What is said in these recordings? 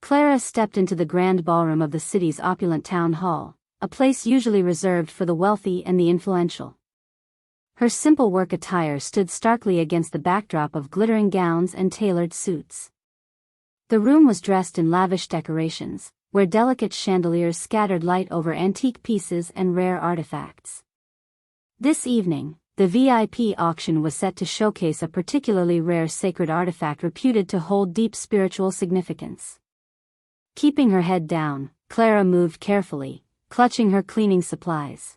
Clara stepped into the grand ballroom of the city's opulent town hall, a place usually reserved for the wealthy and the influential. Her simple work attire stood starkly against the backdrop of glittering gowns and tailored suits. The room was dressed in lavish decorations, where delicate chandeliers scattered light over antique pieces and rare artifacts. This evening, the VIP auction was set to showcase a particularly rare sacred artifact reputed to hold deep spiritual significance. Keeping her head down, Clara moved carefully, clutching her cleaning supplies.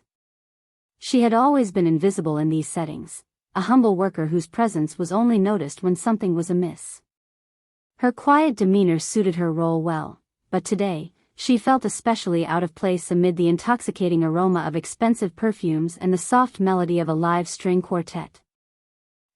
She had always been invisible in these settings, a humble worker whose presence was only noticed when something was amiss. Her quiet demeanor suited her role well, but today, she felt especially out of place amid the intoxicating aroma of expensive perfumes and the soft melody of a live string quartet.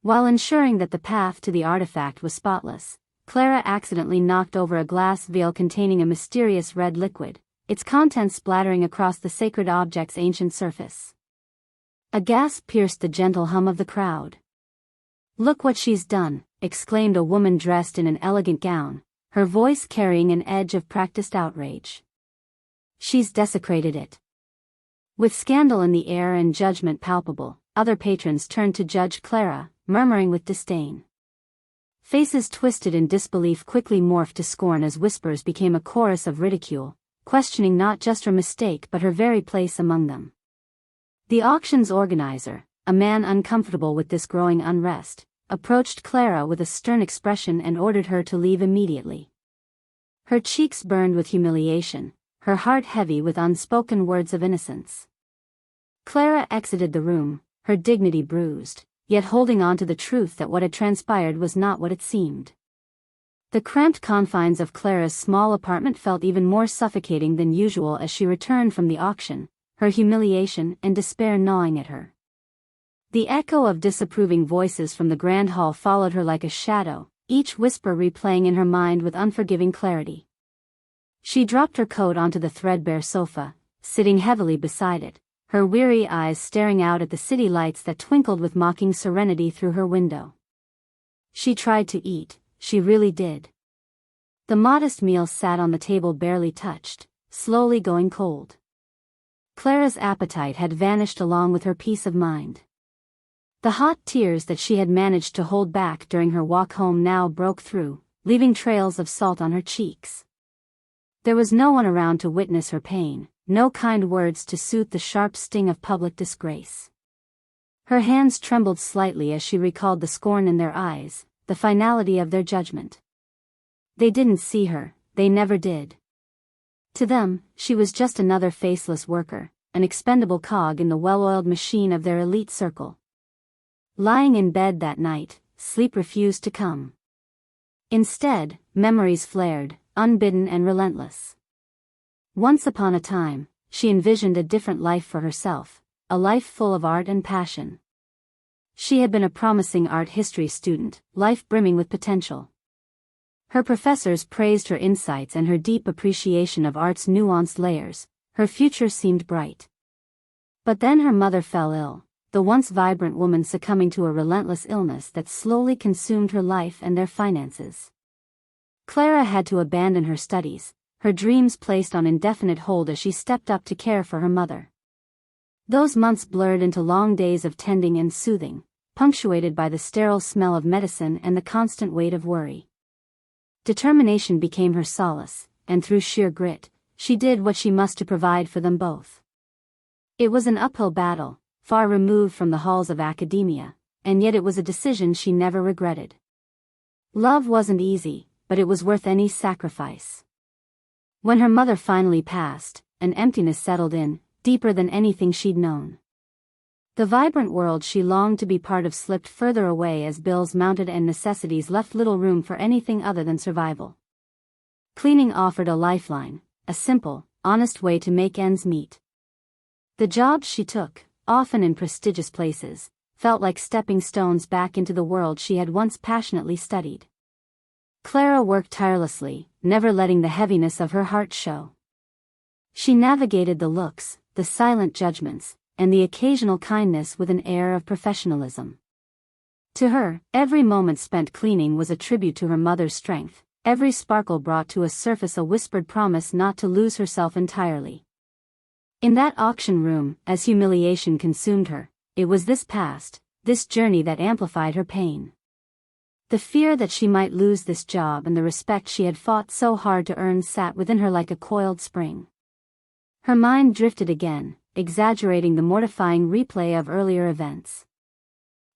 While ensuring that the path to the artifact was spotless, Clara accidentally knocked over a glass vial containing a mysterious red liquid, its contents splattering across the sacred object's ancient surface. A gasp pierced the gentle hum of the crowd. "Look what she's done," exclaimed a woman dressed in an elegant gown, her voice carrying an edge of practiced outrage. "She's desecrated it." With scandal in the air and judgment palpable, other patrons turned to judge Clara, murmuring with disdain. Faces twisted in disbelief quickly morphed to scorn as whispers became a chorus of ridicule, questioning not just her mistake but her very place among them. The auction's organizer, a man uncomfortable with this growing unrest, approached Clara with a stern expression and ordered her to leave immediately. Her cheeks burned with humiliation, her heart heavy with unspoken words of innocence. Clara exited the room, her dignity bruised, yet holding on to the truth that what had transpired was not what it seemed. The cramped confines of Clara's small apartment felt even more suffocating than usual as she returned from the auction, her humiliation and despair gnawing at her. The echo of disapproving voices from the grand hall followed her like a shadow, each whisper replaying in her mind with unforgiving clarity. She dropped her coat onto the threadbare sofa, sitting heavily beside it, her weary eyes staring out at the city lights that twinkled with mocking serenity through her window. She tried to eat, she really did. The modest meal sat on the table barely touched, slowly going cold. Clara's appetite had vanished along with her peace of mind. The hot tears that she had managed to hold back during her walk home now broke through, leaving trails of salt on her cheeks. There was no one around to witness her pain, no kind words to soothe the sharp sting of public disgrace. Her hands trembled slightly as she recalled the scorn in their eyes, the finality of their judgment. They didn't see her, they never did. To them, she was just another faceless worker, an expendable cog in the well-oiled machine of their elite circle. Lying in bed that night, sleep refused to come. Instead, memories flared, unbidden and relentless. Once upon a time, she envisioned a different life for herself, a life full of art and passion. She had been a promising art history student, life brimming with potential. Her professors praised her insights and her deep appreciation of art's nuanced layers. Her future seemed bright. But then her mother fell ill, the once vibrant woman succumbing to a relentless illness that slowly consumed her life and their finances. Clara had to abandon her studies, her dreams placed on indefinite hold as she stepped up to care for her mother. Those months blurred into long days of tending and soothing, punctuated by the sterile smell of medicine and the constant weight of worry. Determination became her solace, and through sheer grit, she did what she must to provide for them both. It was an uphill battle, far removed from the halls of academia, and yet it was a decision she never regretted. Love wasn't easy, but it was worth any sacrifice. When her mother finally passed, an emptiness settled in, deeper than anything she'd known. The vibrant world she longed to be part of slipped further away as bills mounted and necessities left little room for anything other than survival. Cleaning offered a lifeline, a simple, honest way to make ends meet. The jobs she took, often in prestigious places, felt like stepping stones back into the world she had once passionately studied. Clara worked tirelessly, never letting the heaviness of her heart show. She navigated the looks, the silent judgments, and the occasional kindness with an air of professionalism. To her, every moment spent cleaning was a tribute to her mother's strength, Every sparkle brought to a surface a whispered promise not to lose herself entirely. In that auction room, as humiliation consumed her, it was this past, this journey that amplified her pain. The fear that she might lose this job and the respect she had fought so hard to earn sat within her like a coiled spring. Her mind drifted again, exaggerating the mortifying replay of earlier events.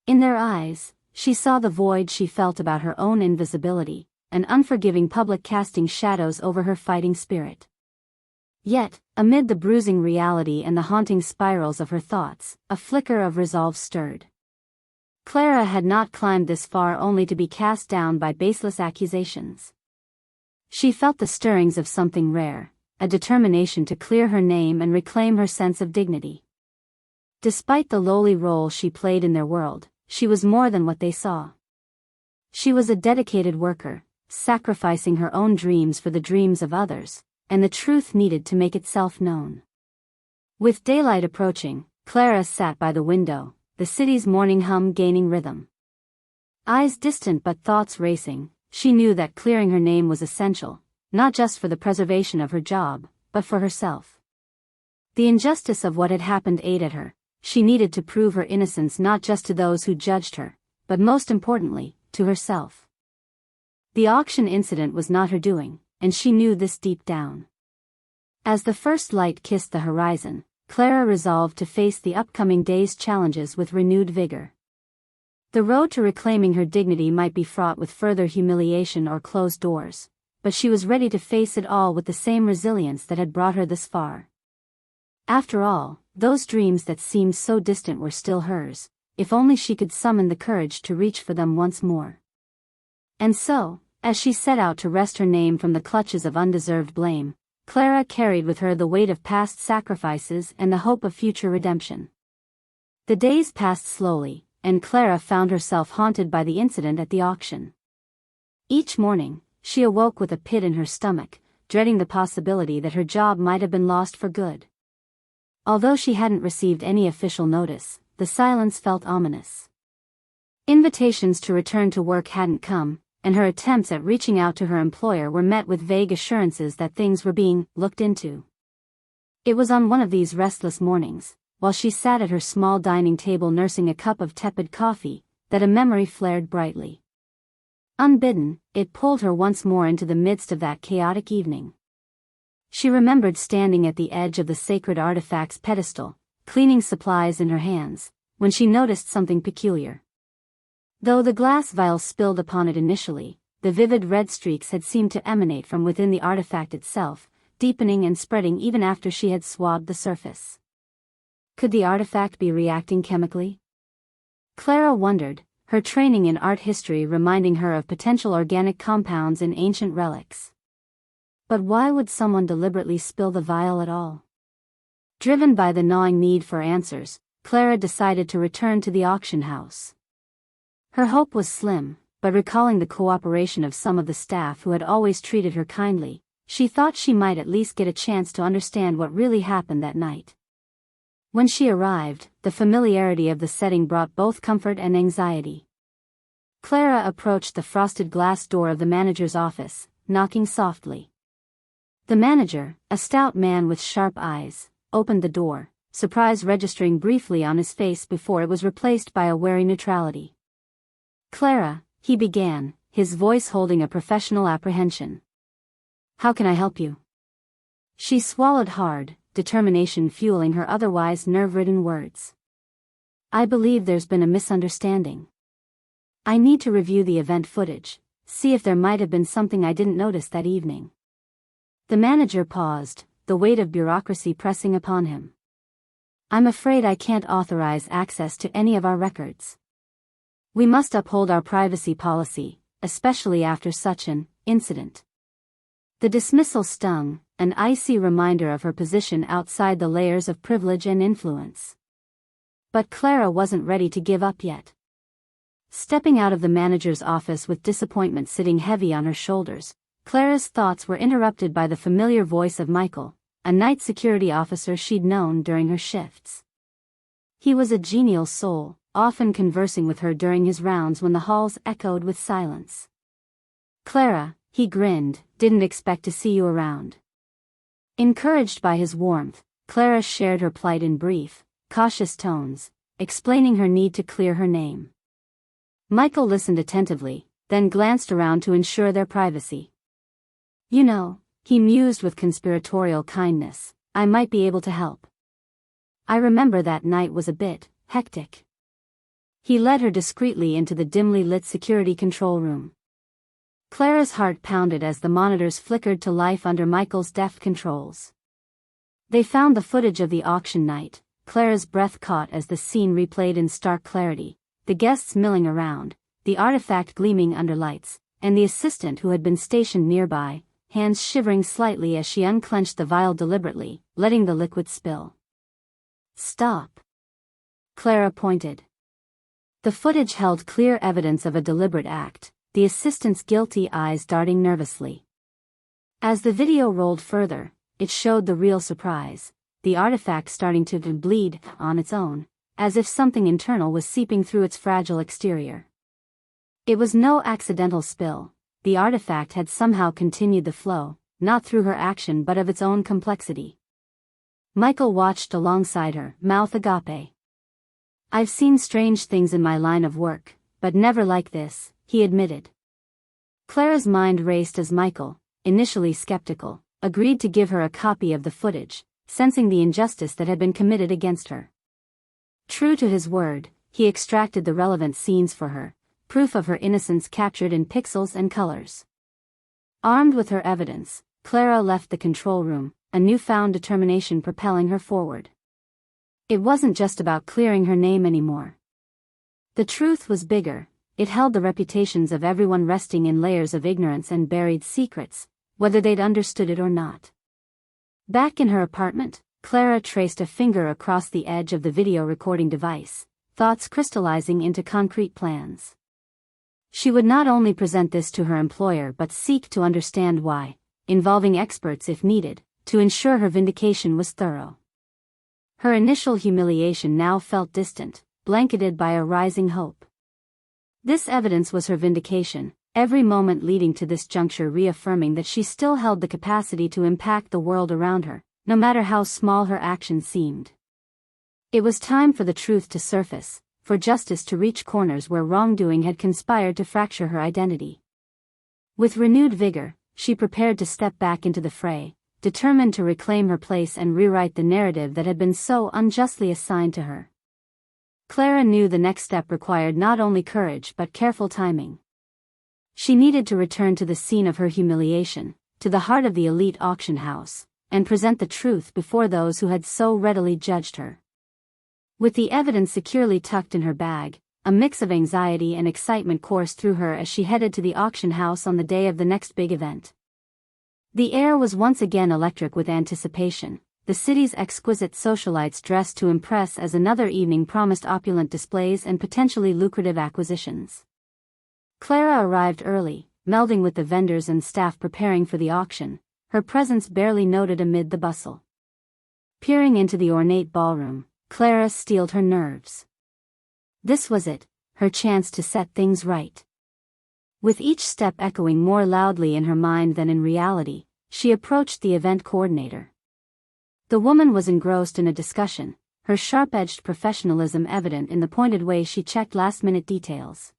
In their eyes, she saw the void she felt about her own invisibility, an unforgiving public casting shadows over her fighting spirit. Yet, amid the bruising reality and the haunting spirals of her thoughts, a flicker of resolve stirred. Clara had not climbed this far only to be cast down by baseless accusations. She felt the stirrings of something rare, a determination to clear her name and reclaim her sense of dignity. Despite the lowly role she played in their world, she was more than what they saw. She was a dedicated worker, sacrificing her own dreams for the dreams of others, and the truth needed to make itself known. With daylight approaching, Clara sat by the window, the city's morning hum gaining rhythm. Eyes distant but thoughts racing, she knew that clearing her name was essential, not just for the preservation of her job, but for herself. The injustice of what had happened ate at her. She needed to prove her innocence not just to those who judged her, but most importantly, to herself. The auction incident was not her doing, and she knew this deep down. As the first light kissed the horizon, Clara resolved to face the upcoming day's challenges with renewed vigor. The road to reclaiming her dignity might be fraught with further humiliation or closed doors, but she was ready to face it all with the same resilience that had brought her this far. After all, those dreams that seemed so distant were still hers, if only she could summon the courage to reach for them once more. And so, as she set out to wrest her name from the clutches of undeserved blame, Clara carried with her the weight of past sacrifices and the hope of future redemption. The days passed slowly, and Clara found herself haunted by the incident at the auction. Each morning, she awoke with a pit in her stomach, dreading the possibility that her job might have been lost for good. Although she hadn't received any official notice, the silence felt ominous. Invitations to return to work hadn't come, and her attempts at reaching out to her employer were met with vague assurances that things were being looked into. It was on one of these restless mornings, while she sat at her small dining table nursing a cup of tepid coffee, that a memory flared brightly. Unbidden, it pulled her once more into the midst of that chaotic evening. She remembered standing at the edge of the sacred artifact's pedestal, cleaning supplies in her hands, when she noticed something peculiar. Though the glass vial spilled upon it initially, the vivid red streaks had seemed to emanate from within the artifact itself, deepening and spreading even after she had swabbed the surface. Could the artifact be reacting chemically? Clara wondered, her training in art history reminding her of potential organic compounds in ancient relics. But why would someone deliberately spill the vial at all? Driven by the gnawing need for answers, Clara decided to return to the auction house. Her hope was slim, but recalling the cooperation of some of the staff who had always treated her kindly, she thought she might at least get a chance to understand what really happened that night. When she arrived, the familiarity of the setting brought both comfort and anxiety. Clara approached the frosted glass door of the manager's office, knocking softly. The manager, a stout man with sharp eyes, opened the door, surprise registering briefly on his face before it was replaced by a wary neutrality. "Clara," he began, his voice holding a professional apprehension. "How can I help you?" She swallowed hard, determination fueling her otherwise nerve-ridden words. "I believe there's been a misunderstanding. I need to review the event footage, see if there might have been something I didn't notice that evening." The manager paused, the weight of bureaucracy pressing upon him. "I'm afraid I can't authorize access to any of our records. We must uphold our privacy policy, especially after such an incident." The dismissal stung, an icy reminder of her position outside the layers of privilege and influence. But Clara wasn't ready to give up yet. Stepping out of the manager's office with disappointment sitting heavy on her shoulders, Clara's thoughts were interrupted by the familiar voice of Michael, a night security officer she'd known during her shifts. He was a genial soul, often conversing with her during his rounds when the halls echoed with silence. "Clara, he grinned, "Didn't expect to see you around." Encouraged by his warmth, Clara shared her plight in brief, cautious tones, explaining her need to clear her name. Michael listened attentively, then glanced around to ensure their privacy. "You know," he mused with conspiratorial kindness, "I might be able to help. I remember that night was a bit hectic." He led her discreetly into the dimly lit security control room. Clara's heart pounded as the monitors flickered to life under Michael's deft controls. They found the footage of the auction night. Clara's breath caught as the scene replayed in stark clarity, the guests milling around, the artifact gleaming under lights, and the assistant who had been stationed nearby, hands shivering slightly as she unclenched the vial deliberately, letting the liquid spill. "Stop," Clara pointed. The footage held clear evidence of a deliberate act, the assistant's guilty eyes darting nervously. As the video rolled further, it showed the real surprise, the artifact starting to bleed on its own, as if something internal was seeping through its fragile exterior. It was no accidental spill. The artifact had somehow continued the flow, not through her action but of its own complexity. Michael watched alongside her, mouth agape. "I've seen strange things in my line of work, but never like this," he admitted. Clara's mind raced as Michael, initially skeptical, agreed to give her a copy of the footage, sensing the injustice that had been committed against her. True to his word, he extracted the relevant scenes for her, proof of her innocence captured in pixels and colors. Armed with her evidence, Clara left the control room, a newfound determination propelling her forward. It wasn't just about clearing her name anymore. The truth was bigger. It held the reputations of everyone resting in layers of ignorance and buried secrets, whether they'd understood it or not. Back in her apartment, Clara traced a finger across the edge of the video recording device, thoughts crystallizing into concrete plans. She would not only present this to her employer but seek to understand why, involving experts if needed, to ensure her vindication was thorough. Her initial humiliation now felt distant, blanketed by a rising hope. This evidence was her vindication, every moment leading to this juncture reaffirming that she still held the capacity to impact the world around her, no matter how small her actions seemed. It was time for the truth to surface, for justice to reach corners where wrongdoing had conspired to fracture her identity. With renewed vigor, she prepared to step back into the fray, determined to reclaim her place and rewrite the narrative that had been so unjustly assigned to her. Clara knew the next step required not only courage but careful timing. She needed to return to the scene of her humiliation, to the heart of the elite auction house, and present the truth before those who had so readily judged her. With the evidence securely tucked in her bag, a mix of anxiety and excitement coursed through her as she headed to the auction house on the day of the next big event. The air was once again electric with anticipation, the city's exquisite socialites dressed to impress as another evening promised opulent displays and potentially lucrative acquisitions. Clara arrived early, melding with the vendors and staff preparing for the auction, her presence barely noted amid the bustle. Peering into the ornate ballroom, Clara steeled her nerves. This was it, her chance to set things right. With each step echoing more loudly in her mind than in reality, she approached the event coordinator. The woman was engrossed in a discussion, her sharp-edged professionalism evident in the pointed way she checked last-minute details.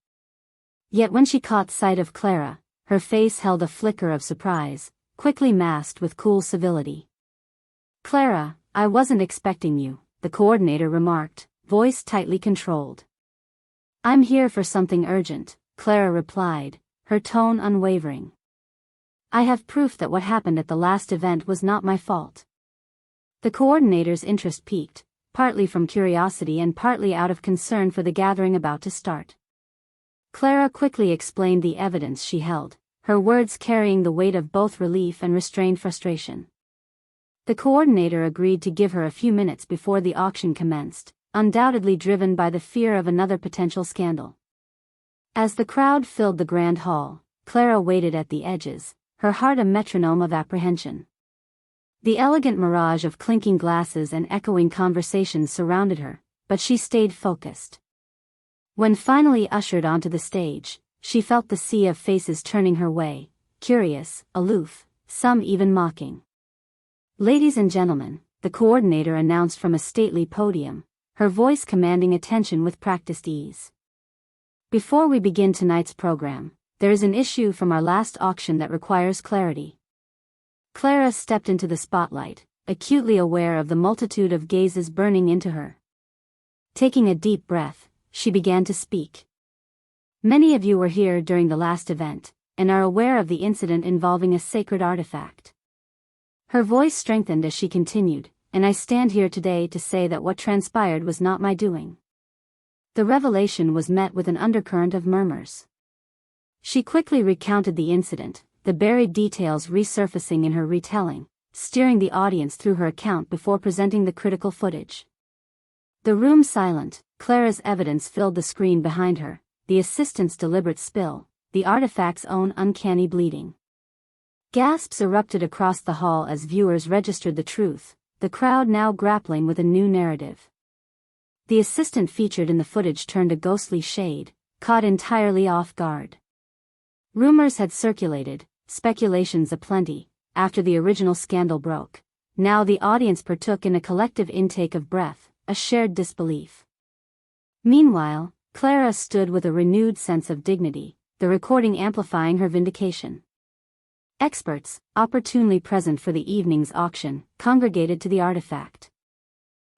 Yet when she caught sight of Clara, her face held a flicker of surprise, quickly masked with cool civility. "Clara, I wasn't expecting you," the coordinator remarked, voice tightly controlled. "I'm here for something urgent," Clara replied, her tone unwavering. "I have proof that what happened at the last event was not my fault." The coordinator's interest piqued, partly from curiosity and partly out of concern for the gathering about to start. Clara quickly explained the evidence she held, her words carrying the weight of both relief and restrained frustration. The coordinator agreed to give her a few minutes before the auction commenced, undoubtedly driven by the fear of another potential scandal. As the crowd filled the grand hall, Clara waited at the edges, her heart a metronome of apprehension. The elegant mirage of clinking glasses and echoing conversations surrounded her, but she stayed focused. When finally ushered onto the stage, she felt the sea of faces turning her way, curious, aloof, some even mocking. "Ladies and gentlemen," the coordinator announced from a stately podium, her voice commanding attention with practiced ease. "Before we begin tonight's program, there is an issue from our last auction that requires clarity." Clara stepped into the spotlight, acutely aware of the multitude of gazes burning into her. Taking a deep breath, she began to speak. "Many of you were here during the last event, and are aware of the incident involving a sacred artifact." Her voice strengthened as she continued, "And I stand here today to say that what transpired was not my doing." The revelation was met with an undercurrent of murmurs. She quickly recounted the incident, the buried details resurfacing in her retelling, steering the audience through her account before presenting the critical footage. The room silent, Clara's evidence filled the screen behind her, the assistant's deliberate spill, the artifact's own uncanny bleeding. Gasps erupted across the hall as viewers registered the truth, the crowd now grappling with a new narrative. The assistant featured in the footage turned a ghostly shade, caught entirely off guard. Rumors had circulated, speculations aplenty, after the original scandal broke. Now the audience partook in a collective intake of breath, a shared disbelief. Meanwhile, Clara stood with a renewed sense of dignity, the recording amplifying her vindication. Experts, opportunely present for the evening's auction, congregated to the artifact.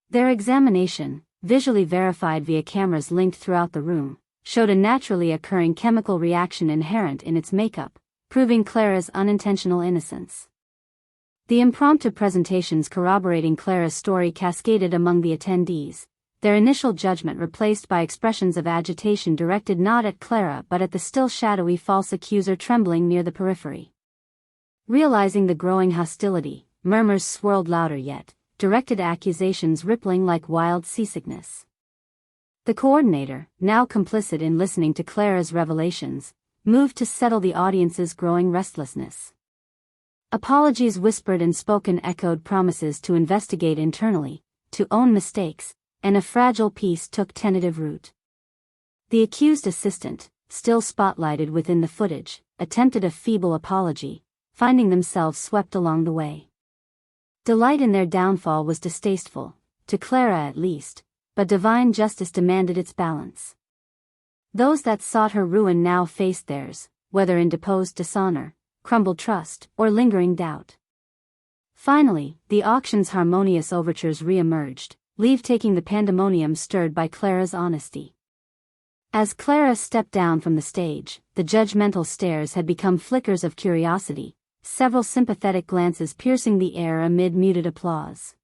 Their examination, visually verified via cameras linked throughout the room, showed a naturally occurring chemical reaction inherent in its makeup, proving Clara's unintentional innocence. The impromptu presentations corroborating Clara's story cascaded among the attendees, their initial judgment replaced by expressions of agitation directed not at Clara but at the still shadowy false accuser trembling near the periphery. Realizing the growing hostility, murmurs swirled louder yet, directed accusations rippling like wild seasickness. The coordinator, now complicit in listening to Clara's revelations, moved to settle the audience's growing restlessness. Apologies whispered and spoken echoed promises to investigate internally, to own mistakes, and a fragile peace took tentative root. The accused assistant, still spotlighted within the footage, attempted a feeble apology, finding themselves swept along the way. Delight in their downfall was distasteful, to Clara at least, but divine justice demanded its balance. Those that sought her ruin now faced theirs, whether in deposed dishonor, crumbled trust, or lingering doubt. Finally, the auction's harmonious overtures re-emerged, leave-taking the pandemonium stirred by Clara's honesty. As Clara stepped down from the stage, the judgmental stares had become flickers of curiosity, several sympathetic glances piercing the air amid muted applause.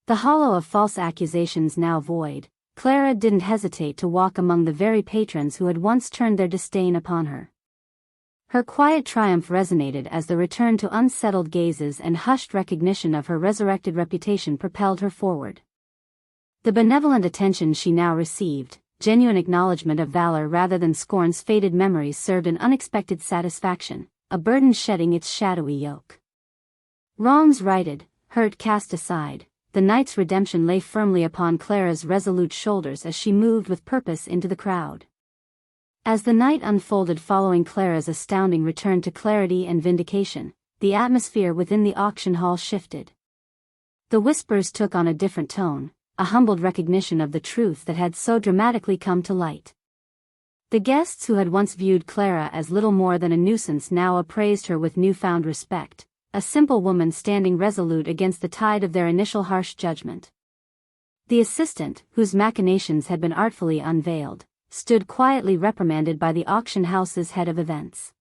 The hollow of false accusations now void, Clara didn't hesitate to walk among the very patrons who had once turned their disdain upon her. Her quiet triumph resonated as the return to unsettled gazes and hushed recognition of her resurrected reputation propelled her forward. The benevolent attention she now received, genuine acknowledgement of valor rather than scorn's faded memories, served an unexpected satisfaction, a burden shedding its shadowy yoke. Wrongs righted, hurt cast aside, the night's redemption lay firmly upon Clara's resolute shoulders as she moved with purpose into the crowd. As the night unfolded following Clara's astounding return to clarity and vindication, the atmosphere within the auction hall shifted. The whispers took on a different tone, a humbled recognition of the truth that had so dramatically come to light. The guests who had once viewed Clara as little more than a nuisance now appraised her with newfound respect, a simple woman standing resolute against the tide of their initial harsh judgment. The assistant, whose machinations had been artfully unveiled, stood quietly reprimanded by the auction house's head of events.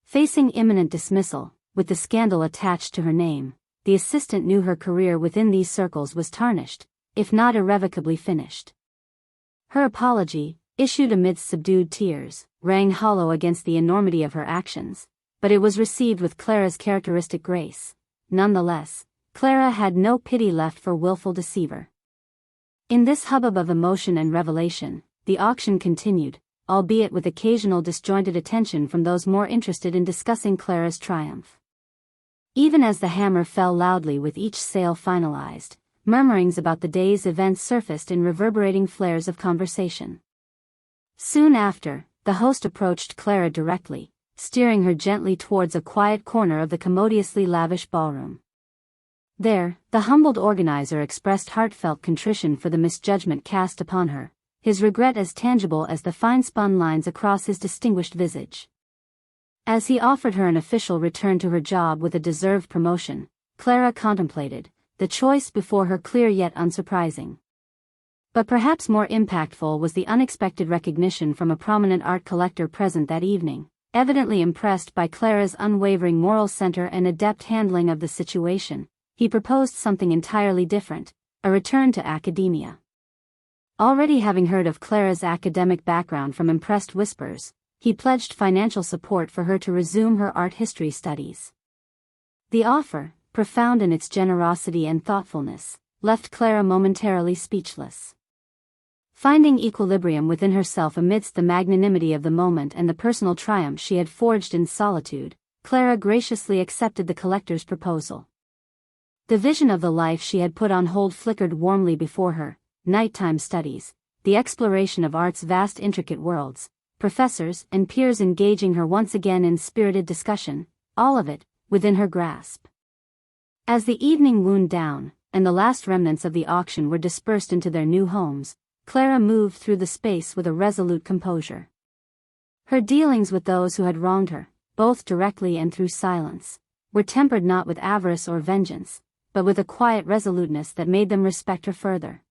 Facing imminent dismissal, with the scandal attached to her name, the assistant knew her career within these circles was tarnished, if not irrevocably finished. Her apology, issued amidst subdued tears, rang hollow against the enormity of her actions, but it was received with Clara's characteristic grace. Nonetheless, Clara had no pity left for willful deceiver. In this hubbub of emotion and revelation, the auction continued, albeit with occasional disjointed attention from those more interested in discussing Clara's triumph. Even as the hammer fell loudly with each sale finalized, murmurings about the day's events surfaced in reverberating flares of conversation. Soon after, the host approached Clara directly, steering her gently towards a quiet corner of the commodiously lavish ballroom. There, the humbled organizer expressed heartfelt contrition for the misjudgment cast upon her, his regret as tangible as the fine-spun lines across his distinguished visage. As he offered her an official return to her job with a deserved promotion, Clara contemplated, the choice before her clear yet unsurprising. But perhaps more impactful was the unexpected recognition from a prominent art collector present that evening, evidently impressed by Clara's unwavering moral center and adept handling of the situation. He proposed something entirely different, a return to academia. Already having heard of Clara's academic background from impressed whispers, he pledged financial support for her to resume her art history studies. The offer, profound in its generosity and thoughtfulness, left Clara momentarily speechless. Finding equilibrium within herself amidst the magnanimity of the moment and the personal triumph she had forged in solitude, Clara graciously accepted the collector's proposal. The vision of the life she had put on hold flickered warmly before her: nighttime studies, the exploration of art's vast intricate worlds, professors and peers engaging her once again in spirited discussion, all of it, within her grasp. As the evening wound down, and the last remnants of the auction were dispersed into their new homes, Clara moved through the space with a resolute composure. Her dealings with those who had wronged her, both directly and through silence, were tempered not with avarice or vengeance, but with a quiet resoluteness that made them respect her further.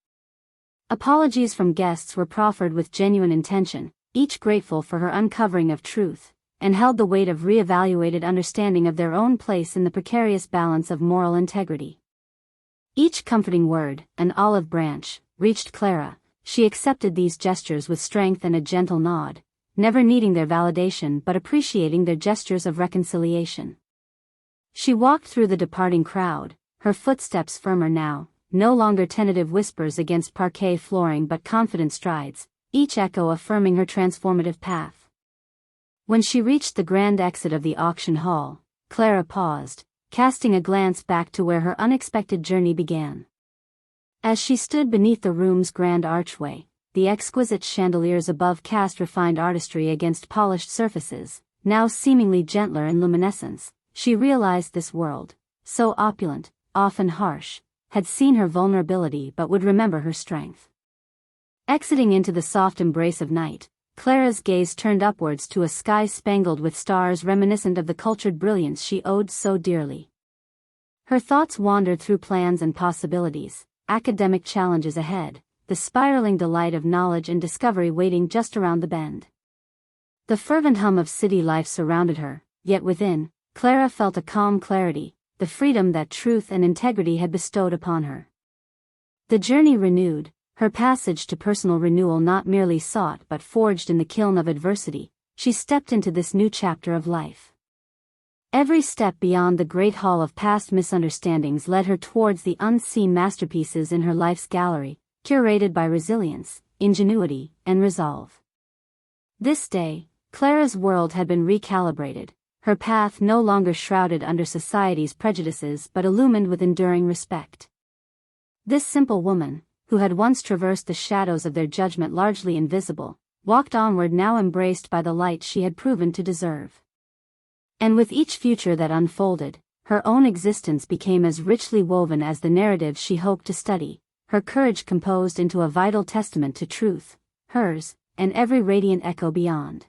Apologies from guests were proffered with genuine intention, each grateful for her uncovering of truth, and held the weight of re-evaluated understanding of their own place in the precarious balance of moral integrity. Each comforting word, an olive branch, reached Clara. She accepted these gestures with strength and a gentle nod, never needing their validation but appreciating their gestures of reconciliation. She walked through the departing crowd, her footsteps firmer now, no longer tentative whispers against parquet flooring but confident strides, each echo affirming her transformative path. When she reached the grand exit of the auction hall, Clara paused, casting a glance back to where her unexpected journey began. As she stood beneath the room's grand archway, the exquisite chandeliers above cast refined artistry against polished surfaces, now seemingly gentler in luminescence, she realized this world, so opulent, often harsh, had seen her vulnerability but would remember her strength. Exiting into the soft embrace of night, Clara's gaze turned upwards to a sky spangled with stars reminiscent of the cultured brilliance she owed so dearly. Her thoughts wandered through plans and possibilities, academic challenges ahead, the spiraling delight of knowledge and discovery waiting just around the bend. The fervent hum of city life surrounded her, yet within, Clara felt a calm clarity, the freedom that truth and integrity had bestowed upon her. The journey renewed, her passage to personal renewal not merely sought but forged in the kiln of adversity, she stepped into this new chapter of life. Every step beyond the great hall of past misunderstandings led her towards the unseen masterpieces in her life's gallery, curated by resilience, ingenuity, and resolve. This day, Clara's world had been recalibrated, her path no longer shrouded under society's prejudices but illumined with enduring respect. This simple woman, who had once traversed the shadows of their judgment largely invisible, walked onward now embraced by the light she had proven to deserve. And with each future that unfolded, her own existence became as richly woven as the narratives she hoped to study, her courage composed into a vital testament to truth, hers, and every radiant echo beyond.